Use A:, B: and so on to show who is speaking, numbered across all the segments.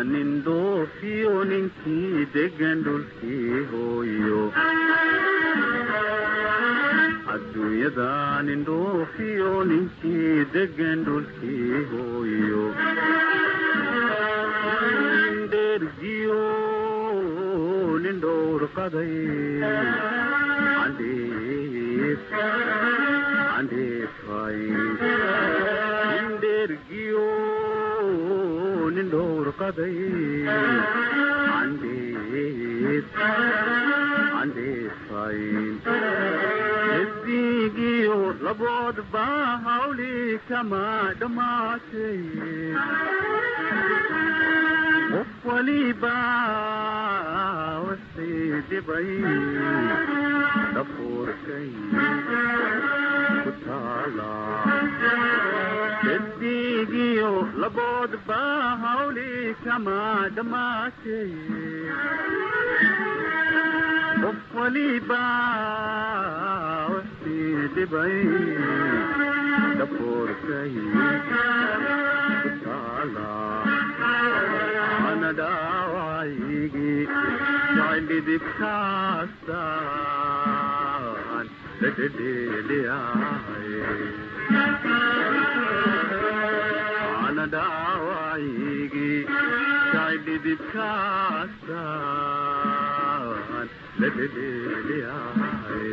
A: nindoofiyo ninkii degan dhulkii hooyo adduunyada nindoofiyo ninkii degan dhulkii hooyo ndergiyo nindowr qaday andefay ndergiyo nindowr qaday andefay nesigiyo laboodba hawli kama dhamaatay qof waliba wasidibay dafuurkay ku taala nesigiyo laboodba hawli kama dhamaatay qof waliba wasidibay dafuurkay ku taala anadawaigi jaldidibkaasaan lededeliyaay anadawaigi jaldidibkaasaan lededeliyaay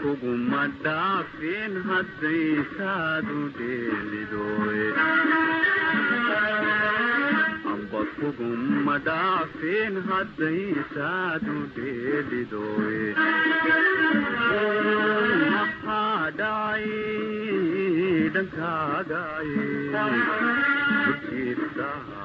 A: kuguma dhaafin hadday saadu dheelidoe amba kuguma dhaafin hadday saadu dheelidoe maxaa dhacay dhankaagai ujiirtaa